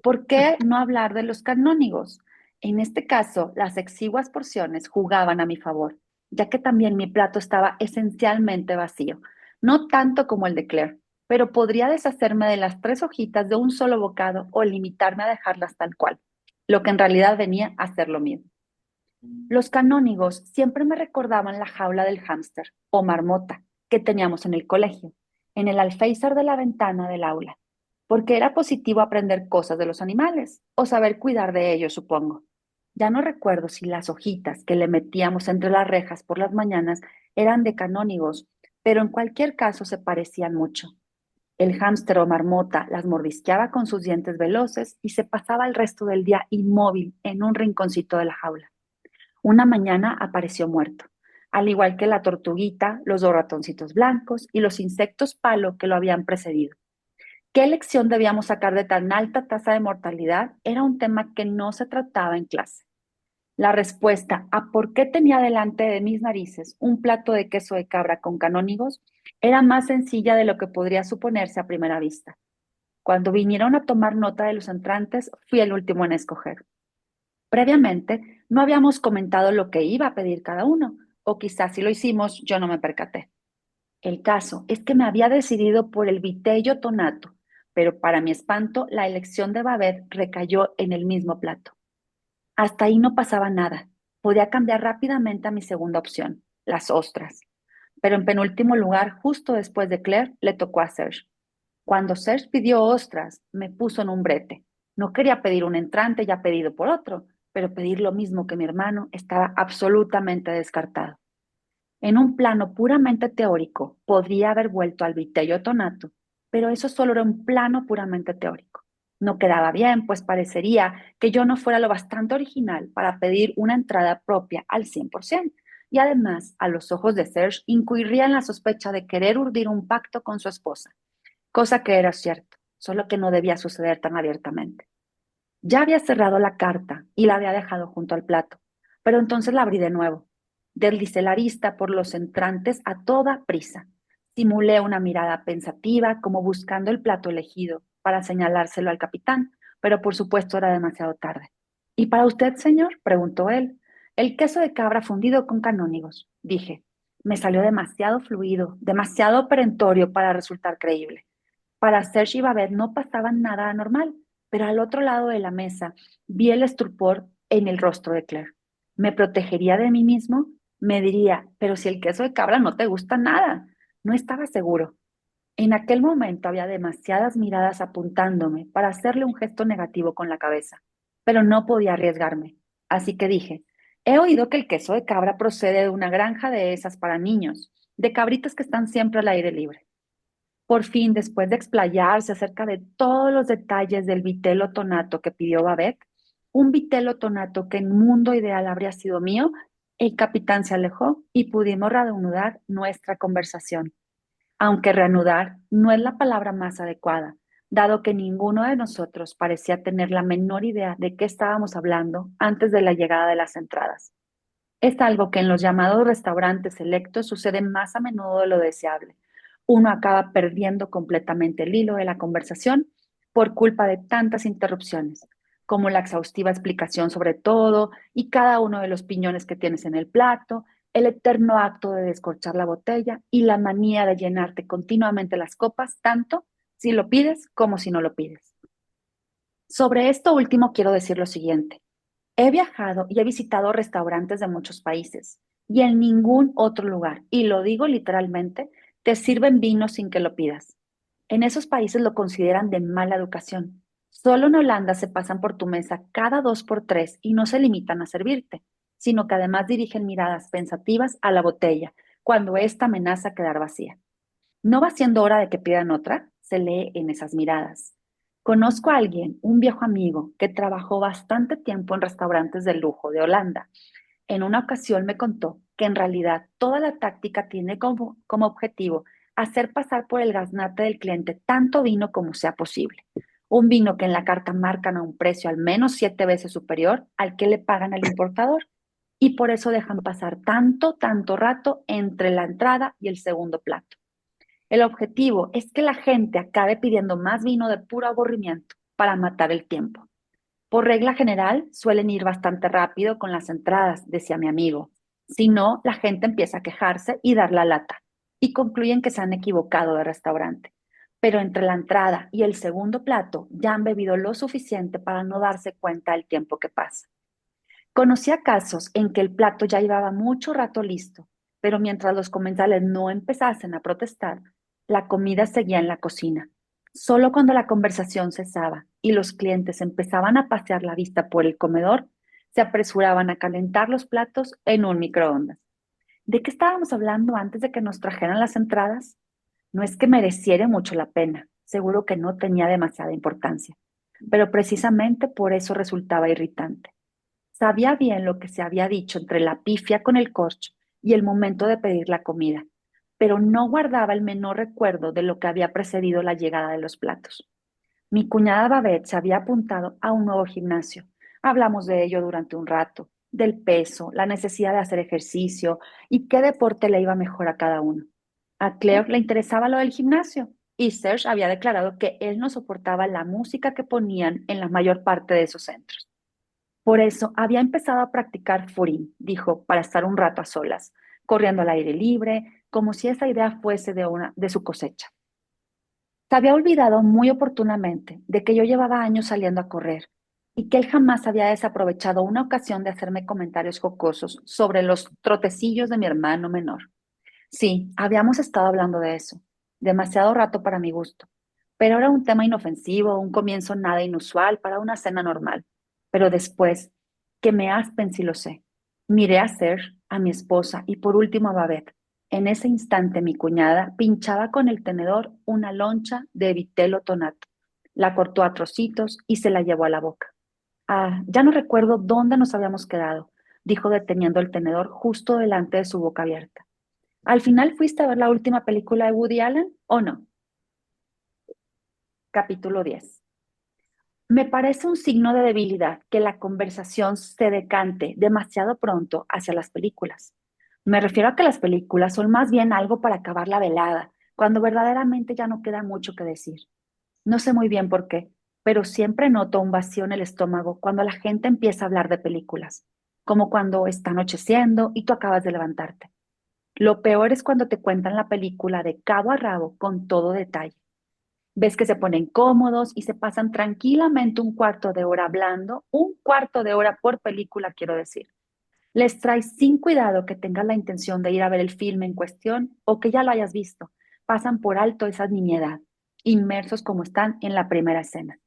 ¿Por qué no hablar de los canónigos? En este caso, las exiguas porciones jugaban a mi favor, ya que también mi plato estaba esencialmente vacío, no tanto como el de Claire, pero podría deshacerme de las 3 hojitas de un solo bocado o limitarme a dejarlas tal cual, lo que en realidad venía a ser lo mismo. Los canónigos siempre me recordaban la jaula del hámster o marmota que teníamos en el colegio, en el alféizar de la ventana del aula, porque era positivo aprender cosas de los animales o saber cuidar de ellos, supongo. Ya no recuerdo si las hojitas que le metíamos entre las rejas por las mañanas eran de canónigos, pero en cualquier caso se parecían mucho. El hámster o marmota las mordisqueaba con sus dientes veloces y se pasaba el resto del día inmóvil en un rinconcito de la jaula. Una mañana apareció muerto, al igual que la tortuguita, los dos ratoncitos blancos y los insectos palo que lo habían precedido. ¿Qué lección debíamos sacar de tan alta tasa de mortalidad? Era un tema que no se trataba en clase. La respuesta a por qué tenía delante de mis narices un plato de queso de cabra con canónigos era más sencilla de lo que podría suponerse a primera vista. Cuando vinieron a tomar nota de los entrantes, fui el último en escoger. Previamente, no habíamos comentado lo que iba a pedir cada uno, o quizás si lo hicimos, yo no me percaté. El caso es que me había decidido por el vitello tonato, pero para mi espanto, la elección de Babette recayó en el mismo plato. Hasta ahí no pasaba nada. Podía cambiar rápidamente a mi segunda opción, las ostras. Pero en penúltimo lugar, justo después de Claire, le tocó a Serge. Cuando Serge pidió ostras, me puso en un brete. No quería pedir un entrante ya pedido por otro, pero pedir lo mismo que mi hermano estaba absolutamente descartado. En un plano puramente teórico, podría haber vuelto al vitello tonato, pero eso solo era un plano puramente teórico. No quedaba bien, pues parecería que yo no fuera lo bastante original para pedir una entrada propia al 100%. Y además, a los ojos de Serge, incurría en la sospecha de querer urdir un pacto con su esposa, cosa que era cierto, solo que no debía suceder tan abiertamente. Ya había cerrado la carta y la había dejado junto al plato, pero entonces la abrí de nuevo. Deslicé la vista por los entrantes a toda prisa. Simulé una mirada pensativa, como buscando el plato elegido para señalárselo al capitán, pero por supuesto era demasiado tarde. ¿Y para usted, señor? Preguntó él. El queso de cabra fundido con canónigos, dije. Me salió demasiado fluido, demasiado perentorio para resultar creíble. Para Serge y Babette no pasaba nada anormal, pero al otro lado de la mesa vi el estupor en el rostro de Claire. ¿Me protegería de mí mismo? Me diría, pero si el queso de cabra no te gusta nada. No estaba seguro. En aquel momento había demasiadas miradas apuntándome para hacerle un gesto negativo con la cabeza, pero no podía arriesgarme. Así que dije, he oído que el queso de cabra procede de una granja de esas para niños, de cabritas que están siempre al aire libre. Por fin, después de explayarse acerca de todos los detalles del vitelo tonato que pidió Babette, un vitelo tonato que en mundo ideal habría sido mío, el capitán se alejó y pudimos reanudar nuestra conversación. Aunque reanudar no es la palabra más adecuada, dado que ninguno de nosotros parecía tener la menor idea de qué estábamos hablando antes de la llegada de las entradas. Es algo que en los llamados restaurantes selectos sucede más a menudo de lo deseable. Uno acaba perdiendo completamente el hilo de la conversación por culpa de tantas interrupciones, como la exhaustiva explicación sobre todo y cada uno de los piñones que tienes en el plato, el eterno acto de descorchar la botella y la manía de llenarte continuamente las copas, tanto si lo pides como si no lo pides. Sobre esto último quiero decir lo siguiente. He viajado y he visitado restaurantes de muchos países y en ningún otro lugar, y lo digo literalmente, te sirven vino sin que lo pidas. En esos países lo consideran de mala educación. Solo en Holanda se pasan por tu mesa cada dos por tres y no se limitan a servirte, sino que además dirigen miradas pensativas a la botella cuando ésta amenaza quedar vacía. ¿No va siendo hora de que pidan otra? Se lee en esas miradas. Conozco a alguien, un viejo amigo, que trabajó bastante tiempo en restaurantes de lujo de Holanda. En una ocasión me contó que en realidad toda la táctica tiene como objetivo hacer pasar por el gaznate del cliente tanto vino como sea posible. Un vino que en la carta marcan a un precio al menos 7 veces superior al que le pagan al importador. Y por eso dejan pasar tanto rato entre la entrada y el segundo plato. El objetivo es que la gente acabe pidiendo más vino de puro aburrimiento para matar el tiempo. Por regla general, suelen ir bastante rápido con las entradas, decía mi amigo. Si no, la gente empieza a quejarse y dar la lata, y concluyen que se han equivocado de restaurante. Pero entre la entrada y el segundo plato ya han bebido lo suficiente para no darse cuenta del tiempo que pasa. Conocía casos en que el plato ya llevaba mucho rato listo, pero mientras los comensales no empezasen a protestar, la comida seguía en la cocina. Solo cuando la conversación cesaba y los clientes empezaban a pasear la vista por el comedor, se apresuraban a calentar los platos en un microondas. ¿De qué estábamos hablando antes de que nos trajeran las entradas? No es que mereciera mucho la pena, seguro que no tenía demasiada importancia, pero precisamente por eso resultaba irritante. Sabía bien lo que se había dicho entre la pifia con el corcho y el momento de pedir la comida, pero no guardaba el menor recuerdo de lo que había precedido la llegada de los platos. Mi cuñada Babette se había apuntado a un nuevo gimnasio. Hablamos de ello durante un rato, del peso, la necesidad de hacer ejercicio y qué deporte le iba mejor a cada uno. A Claire le interesaba lo del gimnasio y Serge había declarado que él no soportaba la música que ponían en la mayor parte de esos centros. Por eso había empezado a practicar footing, dijo, para estar un rato a solas, corriendo al aire libre, como si esa idea fuese de su cosecha. Se había olvidado muy oportunamente de que yo llevaba años saliendo a correr y que él jamás había desaprovechado una ocasión de hacerme comentarios jocosos sobre los trotecillos de mi hermano menor. Sí, habíamos estado hablando de eso, demasiado rato para mi gusto, pero era un tema inofensivo, un comienzo nada inusual para una cena normal. Pero después, que me aspen si lo sé. Miré a Serge, a mi esposa y por último a Babette. En ese instante mi cuñada pinchaba con el tenedor una loncha de vitelo tonato. La cortó a trocitos y se la llevó a la boca. Ah, ya no recuerdo dónde nos habíamos quedado, dijo deteniendo el tenedor justo delante de su boca abierta. ¿Al final fuiste a ver la última película de Woody Allen o no? Capítulo 10. Me parece un signo de debilidad que la conversación se decante demasiado pronto hacia las películas. Me refiero a que las películas son más bien algo para acabar la velada, cuando verdaderamente ya no queda mucho que decir. No sé muy bien por qué, pero siempre noto un vacío en el estómago cuando la gente empieza a hablar de películas, como cuando está anocheciendo y tú acabas de levantarte. Lo peor es cuando te cuentan la película de cabo a rabo con todo detalle. Ves que se ponen cómodos y se pasan tranquilamente un cuarto de hora hablando, un cuarto de hora por película, quiero decir. Les traes sin cuidado que tengas la intención de ir a ver el filme en cuestión o que ya lo hayas visto. Pasan por alto esa nimiedad, inmersos como están en la primera escena.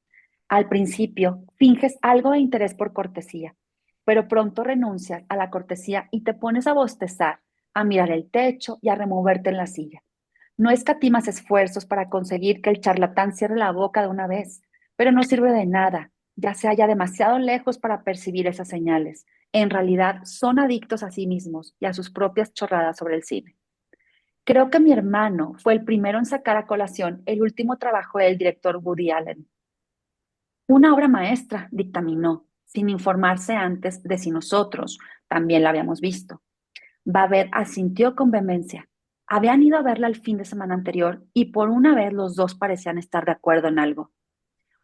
Al principio, finges algo de interés por cortesía, pero pronto renuncias a la cortesía y te pones a bostezar, a mirar el techo y a removerte en la silla. No escatimas esfuerzos para conseguir que el charlatán cierre la boca de una vez, pero no sirve de nada, ya se halla demasiado lejos para percibir esas señales. En realidad, son adictos a sí mismos y a sus propias chorradas sobre el cine. Creo que mi hermano fue el primero en sacar a colación el último trabajo del director Woody Allen. Una obra maestra, dictaminó, sin informarse antes de si nosotros también la habíamos visto. Babette asintió con vehemencia. Habían ido a verla el fin de semana anterior y por una vez los dos parecían estar de acuerdo en algo.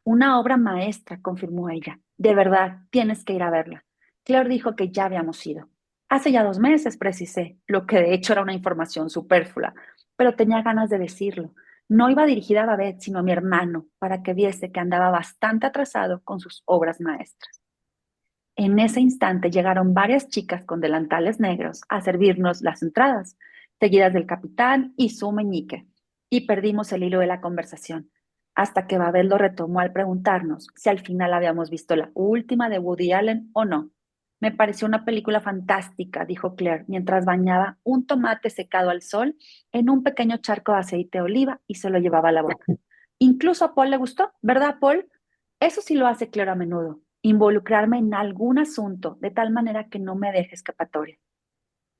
Una obra maestra, confirmó ella. De verdad, tienes que ir a verla. Claire dijo que ya habíamos ido. Hace ya 2 meses, precisé, lo que de hecho era una información superflua, pero tenía ganas de decirlo. No iba dirigida a Babette, sino a mi hermano, para que viese que andaba bastante atrasado con sus obras maestras. En ese instante llegaron varias chicas con delantales negros a servirnos las entradas, seguidas del capitán y su meñique, y perdimos el hilo de la conversación, hasta que Babel lo retomó al preguntarnos si al final habíamos visto la última de Woody Allen o no. Me pareció una película fantástica, dijo Claire, mientras bañaba un tomate secado al sol en un pequeño charco de aceite de oliva y se lo llevaba a la boca. Incluso a Paul le gustó, ¿verdad, Paul? Eso sí lo hace Claire a menudo, involucrarme en algún asunto de tal manera que no me deje escapatoria.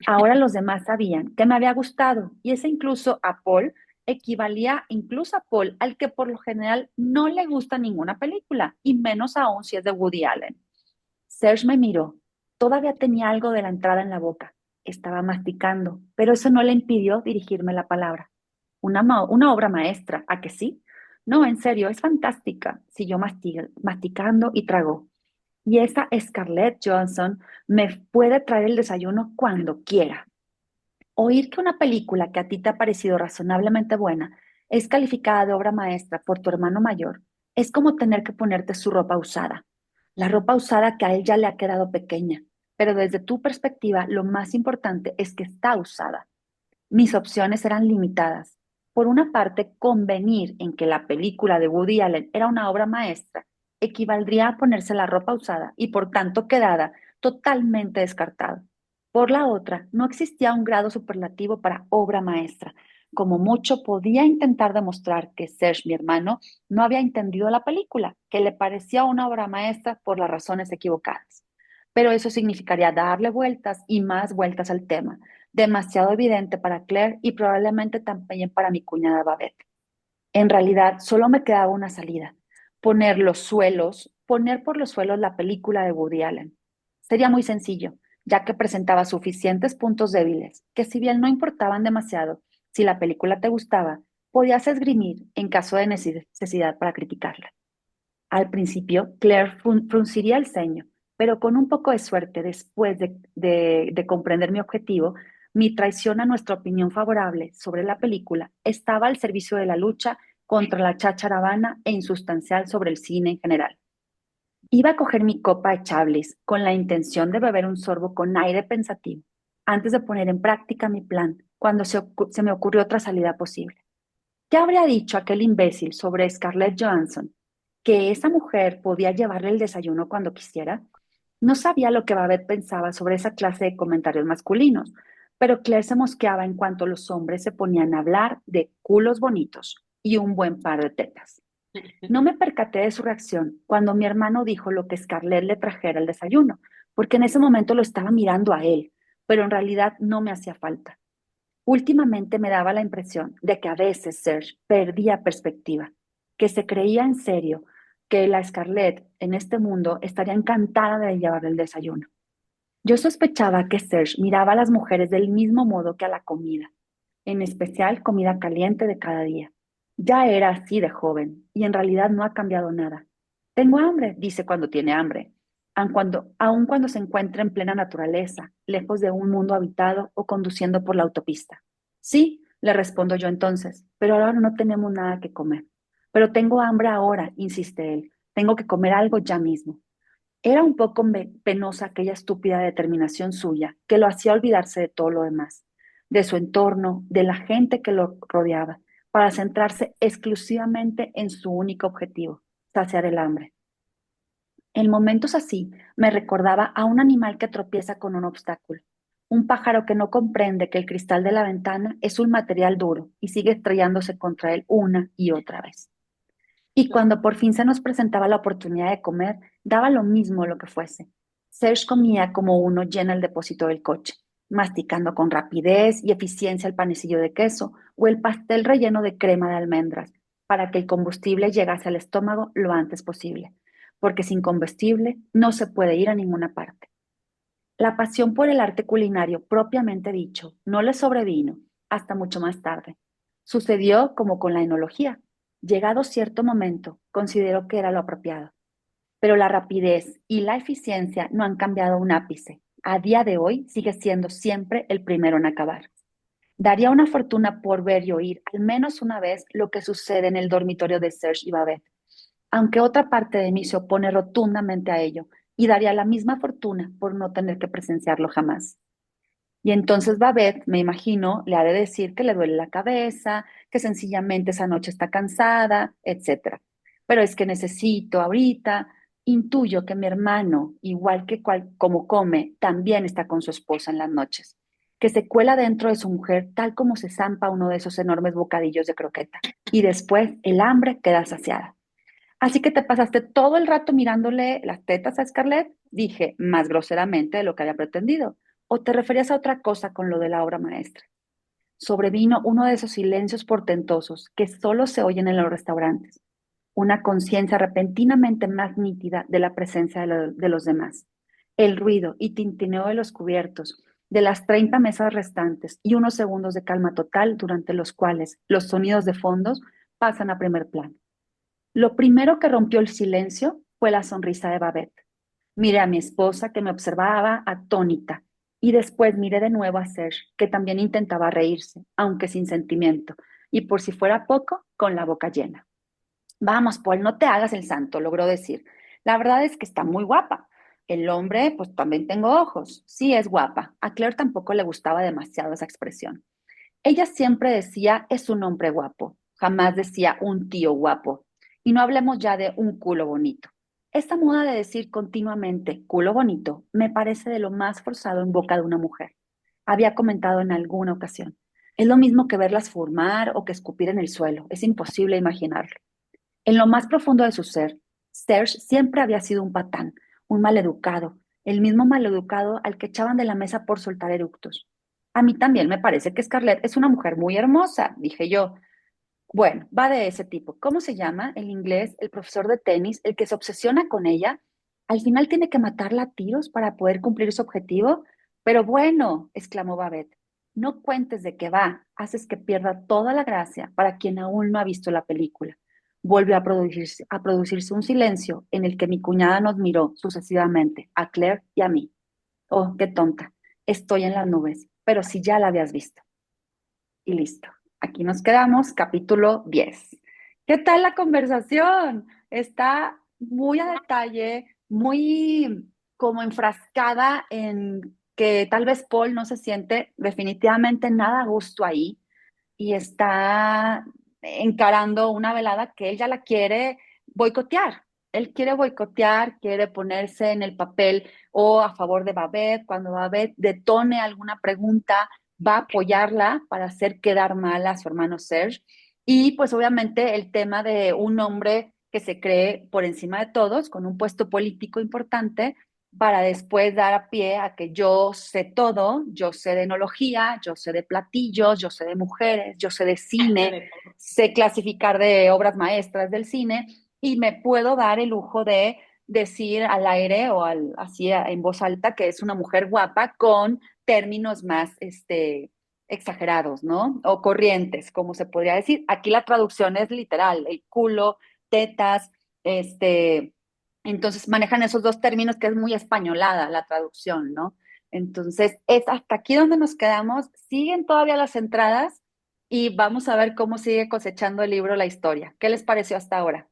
Ahora los demás sabían que me había gustado y ese incluso a Paul equivalía incluso a Paul al que por lo general no le gusta ninguna película y menos aún si es de Woody Allen. Serge me miró. Todavía tenía algo de la entrada en la boca. Estaba masticando, pero eso no le impidió dirigirme la palabra. Una obra maestra, ¿a que sí? No, en serio, es fantástica. Siguió masticando y tragó. Y esa Scarlett Johansson me puede traer el desayuno cuando quiera. Oír que una película que a ti te ha parecido razonablemente buena es calificada de obra maestra por tu hermano mayor es como tener que ponerte su ropa usada. La ropa usada que a él ya le ha quedado pequeña, pero desde tu perspectiva lo más importante es que está usada. Mis opciones eran limitadas. Por una parte, convenir en que la película de Woody Allen era una obra maestra equivaldría a ponerse la ropa usada y por tanto quedada totalmente descartado. Por la otra, no existía un grado superlativo para obra maestra. Como mucho podía intentar demostrar que Serge, mi hermano, no había entendido la película, que le parecía una obra maestra por las razones equivocadas. Pero eso significaría darle vueltas y más vueltas al tema, demasiado evidente para Claire y probablemente también para mi cuñada Babette. En realidad, solo me quedaba una salida, poner por los suelos la película de Woody Allen. Sería muy sencillo, ya que presentaba suficientes puntos débiles, que si bien no importaban demasiado, si la película te gustaba, podías esgrimir en caso de necesidad para criticarla. Al principio, Claire frunciría el ceño, pero con un poco de suerte, después de comprender mi objetivo, mi traición a nuestra opinión favorable sobre la película estaba al servicio de la lucha contra la cháchara vana e insustancial sobre el cine en general. Iba a coger mi copa de Chablis con la intención de beber un sorbo con aire pensativo, antes de poner en práctica mi plan, cuando se me ocurrió otra salida posible. ¿Qué habría dicho aquel imbécil sobre Scarlett Johansson? ¿Que esa mujer podía llevarle el desayuno cuando quisiera? No sabía lo que Babette pensaba sobre esa clase de comentarios masculinos, pero Claire se mosqueaba en cuanto los hombres se ponían a hablar de culos bonitos y un buen par de tetas. No me percaté de su reacción cuando mi hermano dijo lo que Scarlett le trajera el desayuno, porque en ese momento lo estaba mirando a él, pero en realidad no me hacía falta. Últimamente me daba la impresión de que a veces Serge perdía perspectiva, que se creía en serio que la Scarlett en este mundo estaría encantada de llevarle el desayuno. Yo sospechaba que Serge miraba a las mujeres del mismo modo que a la comida, en especial comida caliente de cada día. Ya era así de joven y en realidad no ha cambiado nada. Tengo hambre, dice cuando tiene hambre, aun cuando se encuentra en plena naturaleza, lejos de un mundo habitado o conduciendo por la autopista. Sí, le respondo yo entonces, pero ahora no tenemos nada que comer. Pero tengo hambre ahora, insiste él. Tengo que comer algo ya mismo. Era un poco penosa aquella estúpida determinación suya que lo hacía olvidarse de todo lo demás, de su entorno, de la gente que lo rodeaba, para centrarse exclusivamente en su único objetivo, saciar el hambre. En momentos así me recordaba a un animal que tropieza con un obstáculo, un pájaro que no comprende que el cristal de la ventana es un material duro y sigue estrellándose contra él una y otra vez. Y cuando por fin se nos presentaba la oportunidad de comer, daba lo mismo lo que fuese. Serge comía como uno llena el depósito del coche, masticando con rapidez y eficiencia el panecillo de queso o el pastel relleno de crema de almendras, para que el combustible llegase al estómago lo antes posible, porque sin combustible no se puede ir a ninguna parte. La pasión por el arte culinario propiamente dicho no le sobrevino hasta mucho más tarde. Sucedió como con la enología. Llegado cierto momento, consideró que era lo apropiado. Pero la rapidez y la eficiencia no han cambiado un ápice. a día de hoy sigue siendo siempre el primero en acabar. Daría una fortuna por ver y oír al menos una vez lo que sucede en el dormitorio de Serge y Babette, aunque otra parte de mí se opone rotundamente a ello, y daría la misma fortuna por no tener que presenciarlo jamás. Y entonces Babette, me imagino, le ha de decir que le duele la cabeza, que sencillamente esa noche está cansada, etcétera. Pero es que necesito ahorita, intuyo que mi hermano, igual que como come, también está con su esposa en las noches, que se cuela dentro de su mujer tal como se zampa uno de esos enormes bocadillos de croqueta. Y después el hambre queda saciada. Así que te pasaste todo el rato mirándole las tetas a Scarlett, dije más groseramente de lo que había pretendido. ¿O te referías a otra cosa con lo de la obra maestra? Sobrevino uno de esos silencios portentosos que solo se oyen en los restaurantes, una conciencia repentinamente más nítida de la presencia de los demás. El ruido y tintineo de los cubiertos, de las 30 mesas restantes y unos segundos de calma total durante los cuales los sonidos de fondos pasan a primer plano. Lo primero que rompió el silencio fue la sonrisa de Babette. Miré a mi esposa que me observaba atónita y después miré de nuevo a Serge, que también intentaba reírse, aunque sin sentimiento, y por si fuera poco, con la boca llena. Vamos, Paul, no te hagas el santo, logró decir. La verdad es que está muy guapa. El hombre, pues también tengo ojos. Sí, es guapa. A Claire tampoco le gustaba demasiado esa expresión. Ella siempre decía, es un hombre guapo. Jamás decía un tío guapo. Y no hablemos ya de un culo bonito. Esta moda de decir continuamente culo bonito me parece de lo más forzado en boca de una mujer. Había comentado en alguna ocasión. Es lo mismo que verlas fumar o que escupir en el suelo. Es imposible imaginarlo. En lo más profundo de su ser, Serge siempre había sido un patán, un maleducado, el mismo maleducado al que echaban de la mesa por soltar eructos. A mí también me parece que Scarlett es una mujer muy hermosa, dije yo. Bueno, va de ese tipo. ¿Cómo se llama? El inglés, el profesor de tenis, el que se obsesiona con ella. Al final tiene que matarla a tiros para poder cumplir su objetivo. Pero bueno, exclamó Babette, no cuentes de qué va, haces que pierda toda la gracia para quien aún no ha visto la película. Volvió a producirse un silencio en el que mi cuñada nos miró sucesivamente, a Claire y a mí. Oh, qué tonta. Estoy en las nubes, pero si ya la habías visto. Y listo. Aquí nos quedamos, capítulo 10. ¿Qué tal la conversación? Está muy a detalle, muy como enfrascada en que tal vez Paul no se siente definitivamente nada a gusto ahí y está encarando una velada que él ya la quiere boicotear. Él quiere boicotear, quiere ponerse en el papel o a favor de Babette. Cuando Babette detone alguna pregunta, va a apoyarla para hacer quedar mal a su hermano Serge. Y pues obviamente el tema de un hombre que se cree por encima de todos, con un puesto político importante, para después dar a pie a que yo sé todo, yo sé de enología, yo sé de platillos, yo sé de mujeres, yo sé de cine, sé clasificar de obras maestras del cine y me puedo dar el lujo de decir al aire o así en voz alta que es una mujer guapa con términos más exagerados, ¿no? O corrientes, como se podría decir. Aquí la traducción es literal, el culo, tetas, entonces manejan esos dos términos que es muy españolada la traducción, ¿no? Entonces es hasta aquí donde nos quedamos. Siguen todavía las entradas y vamos a ver cómo sigue cosechando el libro la historia. ¿Qué les pareció hasta ahora?